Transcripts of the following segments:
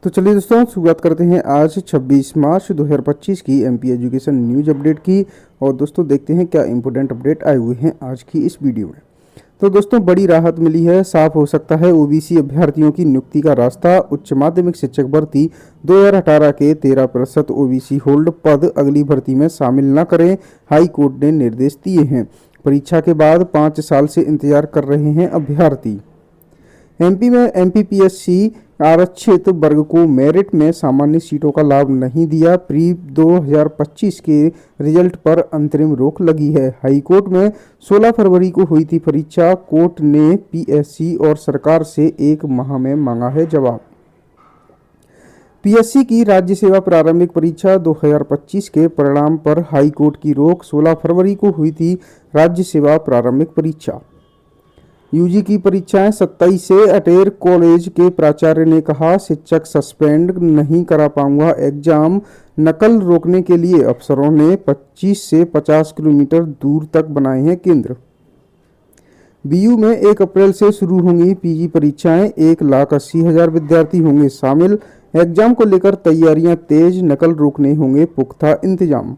तो चलिए दोस्तों, शुरुआत करते हैं आज 26 मार्च 2025 की एमपी एजुकेशन न्यूज अपडेट की। और दोस्तों देखते हैं क्या इंपोर्टेंट अपडेट आए हुए हैं आज की इस वीडियो में। तो दोस्तों बड़ी राहत मिली है, साफ हो सकता है ओबीसी अभ्यर्थियों की नियुक्ति का रास्ता। उच्च माध्यमिक शिक्षक भर्ती 2018 के 13% ओबीसी होल्ड पद अगली भर्ती में शामिल न करें, हाई कोर्ट ने निर्देश दिए हैं। परीक्षा के बाद 5 साल से इंतजार कर रहे हैं अभ्यर्थी। एमपी में एमपीपीएससी आरक्षित वर्ग को मेरिट में सामान्य सीटों का लाभ नहीं दिया। प्री 2025 के रिजल्ट पर अंतरिम रोक लगी है। हाईकोर्ट में 16 फरवरी को हुई थी परीक्षा। कोर्ट ने पीएससी और सरकार से 1 माह में मांगा है जवाब। पीएससी की राज्य सेवा प्रारंभिक परीक्षा 2025 के परिणाम पर हाईकोर्ट की रोक। 16 फरवरी को हुई थी राज्य सेवा प्रारंभिक परीक्षा। यूजी की परीक्षाएं 27 से अटेर कॉलेज के प्राचार्य ने कहा, शिक्षक सस्पेंड नहीं करा पाऊंगा एग्जाम। नकल रोकने के लिए अफसरों ने 25 से 50 किलोमीटर दूर तक बनाए हैं केंद्र। बीयू में 1 अप्रैल से शुरू होंगी पीजी परीक्षाएं। 1,80,000 विद्यार्थी होंगे शामिल। एग्जाम को लेकर तैयारियां तेज, नकल रोकने होंगे पुख्ता इंतजाम।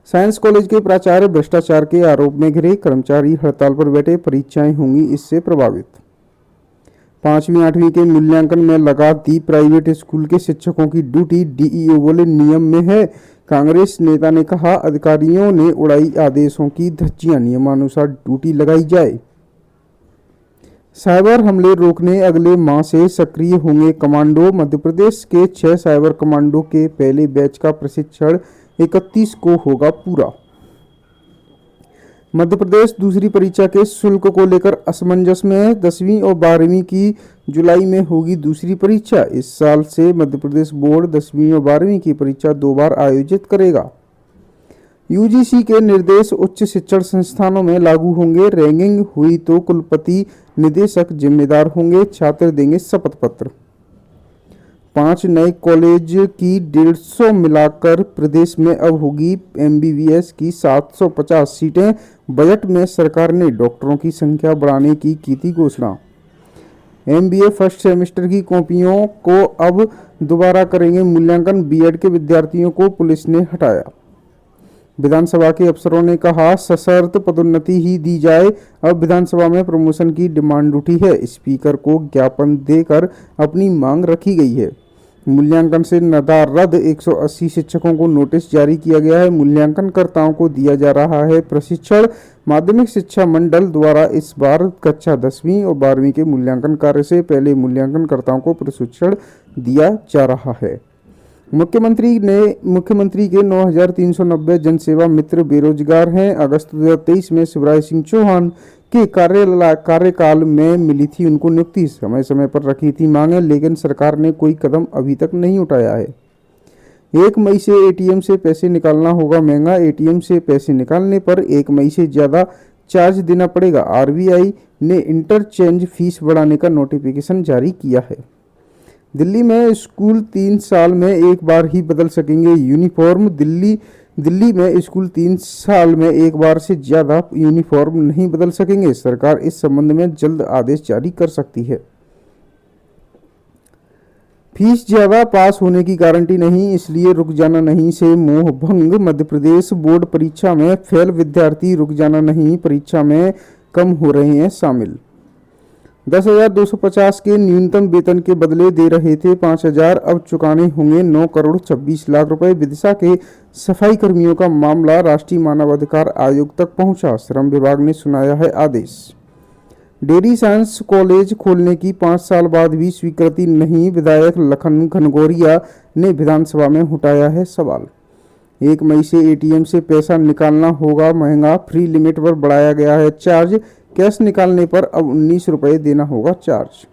साइंस कॉलेज के प्राचार्य भ्रष्टाचार के आरोप में घिरे, कर्मचारी हड़ताल पर बैठे, परीक्षाएं होंगी इससे प्रभावित। 5वीं 8वीं के मूल्यांकन में लगा दी प्राइवेट स्कूल के शिक्षकों की ड्यूटी। डीईओ बोले नियम में है। कांग्रेस नेता ने कहा, अधिकारियों ने उड़ाई आदेशों की धज्जियां, नियमानुसार ड्यूटी लगाई जाए। साइबर हमले रोकने अगले माह से सक्रिय होंगे कमांडो। मध्य प्रदेश के 6 साइबर कमांडो के पहले बैच का प्रशिक्षण 31 को होगा पूरा। मध्य प्रदेश दूसरी परीक्षा के शुल्क को लेकर असमंजस में है। 10वीं और 12वीं की जुलाई में होगी दूसरी परीक्षा। इस साल से मध्य प्रदेश बोर्ड 10वीं और 12वीं की परीक्षा 2 बार आयोजित करेगा। यूजीसी के निर्देश उच्च शिक्षण संस्थानों में लागू होंगे। रैंकिंग हुई तो कुलपति निदेशक जिम्मेदार होंगे, छात्र देंगे शपथ पत्र। 5 नए कॉलेज की 150 मिलाकर प्रदेश में अब होगी एमबीबीएस की 750 सीटें। बजट में सरकार ने डॉक्टरों की संख्या बढ़ाने की थी घोषणा। एमबीए फर्स्ट सेमेस्टर की कॉपियों को अब दोबारा करेंगे मूल्यांकन। बीएड के विद्यार्थियों को पुलिस ने हटाया। विधानसभा के अफसरों ने कहा, सशर्त पदोन्नति ही दी जाए। अब विधानसभा में प्रमोशन की डिमांड उठी है। स्पीकर को ज्ञापन देकर अपनी मांग रखी गई है। मूल्यांकन से नदारद 180 शिक्षकों को नोटिस जारी किया गया है। मूल्यांकनकर्ताओं को दिया जा रहा है प्रशिक्षण। माध्यमिक शिक्षा मंडल द्वारा इस बार कक्षा 10वीं और 12वीं के मूल्यांकन कार्य से पहले मूल्यांकनकर्ताओं को प्रशिक्षण दिया जा रहा है। मुख्यमंत्री के 9,390 जनसेवा मित्र बेरोजगार हैं। अगस्त 2023 में शिवराज सिंह चौहान के कार्यकाल में मिली थी उनको नियुक्ति। समय समय पर रखी थी मांगे, लेकिन सरकार ने कोई कदम अभी तक नहीं उठाया है। 1 मई से एटीएम से पैसे निकालना होगा महंगा। एटीएम से पैसे निकालने पर 1 मई से ज़्यादा चार्ज देना पड़ेगा। आरबीआई ने इंटरचेंज फीस बढ़ाने का नोटिफिकेशन जारी किया है। दिल्ली में स्कूल 3 साल में एक बार ही बदल सकेंगे यूनिफॉर्म। दिल्ली में स्कूल 3 साल में एक बार से ज़्यादा यूनिफॉर्म नहीं बदल सकेंगे। सरकार इस संबंध में जल्द आदेश जारी कर सकती है। फीस ज़्यादा, पास होने की गारंटी नहीं, इसलिए रुक जाना नहीं से मोह भंग। मध्य प्रदेश बोर्ड परीक्षा में फेल विद्यार्थी रुक जाना नहीं, परीक्षा में कम हो रहे हैं शामिल। 10,250 के न्यूनतम वेतन के बदले दे रहे थे 5,000, अब चुकाने होंगे 9 करोड़ 26 लाख रुपए। विदिशा के सफाई कर्मियों का मामला राष्ट्रीय मानवाधिकार आयोग तक पहुंचा। श्रम विभाग ने सुनाया है आदेश। डेयरी साइंस कॉलेज खोलने की 5 साल बाद भी स्वीकृति नहीं। विधायक लखन घनघोरिया ने विधानसभा में उठाया है सवाल। 1 मई से एटीएम से पैसा निकालना होगा महंगा। फ्री लिमिट पर बढ़ाया गया है चार्ज। कैश निकालने पर अब 19 रुपये देना होगा चार्ज।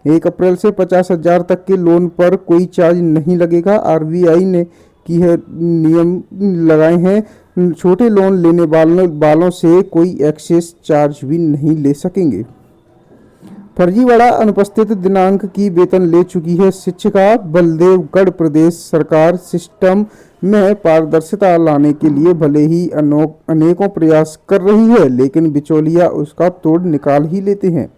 1 अप्रैल से 50,000 तक के लोन पर कोई चार्ज नहीं लगेगा। आरबीआई ने की है नियम लगाए हैं। छोटे लोन लेने वालों से कोई एक्सेस चार्ज भी नहीं ले सकेंगे। फर्जीवाड़ा अनुपस्थित दिनांक की वेतन ले चुकी है शिक्षिका। बलदेवगढ़ प्रदेश सरकार सिस्टम में पारदर्शिता लाने के लिए भले ही अनेकों प्रयास कर रही है, लेकिन बिचौलिया उसका तोड़ निकाल ही लेते हैं।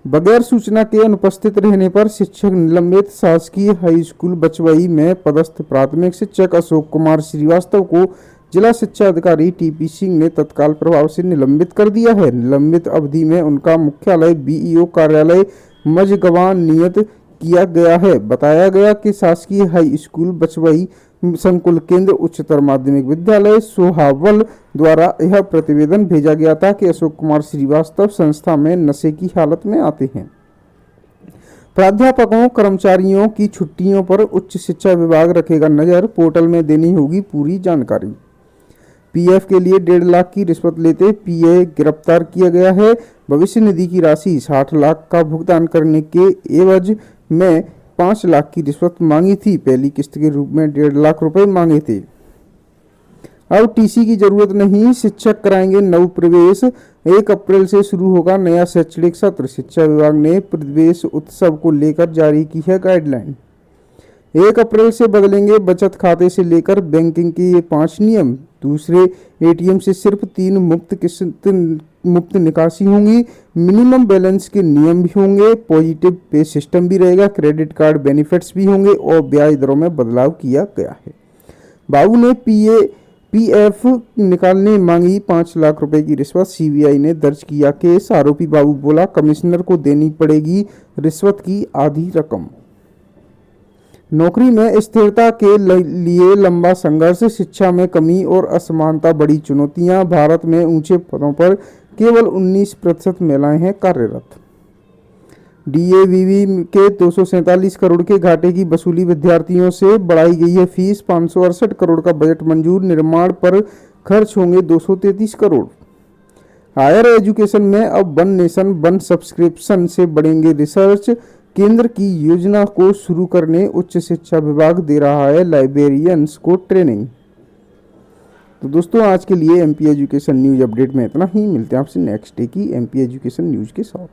बगैर सूचना के अनुपस्थित रहने पर शिक्षक निलंबित। शासकीय हाई स्कूल बचवई में पदस्थ प्राथमिक शिक्षक अशोक कुमार श्रीवास्तव को जिला शिक्षा अधिकारी टीपी सिंह ने तत्काल प्रभाव से निलंबित कर दिया है। निलंबित अवधि में उनका मुख्यालय बीईओ कार्यालय मझगवां नियत किया गया है। बताया गया कि शासकीय हाई स्कूल बचवई संकुल केंद्र उच्चतर माध्यमिक विद्यालय सोहावल द्वारा यह प्रतिवेदन भेजा गया था कि अशोक कुमार श्रीवास्तव संस्था में नशे की हालत में आते हैं। प्राध्यापकों कर्मचारियों की छुट्टियों पर उच्च शिक्षा विभाग रखेगा नजर। पोर्टल में देनी होगी पूरी जानकारी। पीएफ के लिए 1.5 लाख की रिश्वत लेते पीए गिरफ्तार किया गया है। भविष्य निधि की राशि 60 लाख का भुगतान करने के एवज में 5 लाख की रिश्वत मांगी थी। पहली किस्त के रूप में 1.5 लाख रुपए मांगे थे। अब टीसी की जरूरत नहीं, शिक्षक कराएंगे नव प्रवेश। 1 अप्रैल से शुरू होगा नया शैक्षणिक सत्र। शिक्षा विभाग ने प्रवेश उत्सव को लेकर जारी की है गाइडलाइन। 1 अप्रैल से बदलेंगे बचत खाते से लेकर बैंकिंग के ये 5 नियम। दूसरे एटीएम से सिर्फ 3 मुफ्त निकासी होंगी। मिनिमम बैलेंस के नियम भी होंगे। पॉजिटिव पे सिस्टम भी रहेगा। क्रेडिट कार्ड बेनिफिट्स भी होंगे और ब्याज दरों में बदलाव किया गया है। बाबू ने पीएफ निकालने मांगी 5 लाख रुपए की रिश्वत। सीबीआई ने दर्ज किया केस। आरोपी बाबू बोला कमिश्नर को देनी पड़ेगी रिश्वत की आधी रकम। नौकरी में स्थिरता के लिए लंबा संघर्ष। शिक्षा में कमी और असमानता बड़ी चुनौतियां। भारत में ऊंचे पदों पर केवल 19% महिलाएं हैं कार्यरत। डीएवीवी के 247 करोड़ के घाटे की वसूली। विद्यार्थियों से बढ़ाई गई है फीस। 568 करोड़ का बजट मंजूर। निर्माण पर खर्च होंगे 233 करोड़। हायर एजुकेशन में अब वन नेशन वन सब्सक्रिप्शन से बढ़ेंगे रिसर्च। केंद्र की योजना को शुरू करने उच्च शिक्षा विभाग दे रहा है लाइब्रेरियंस को ट्रेनिंग। तो दोस्तों आज के लिए एमपी एजुकेशन न्यूज अपडेट में इतना ही। मिलते हैं आपसे नेक्स्ट डे की एमपी एजुकेशन न्यूज के साथ।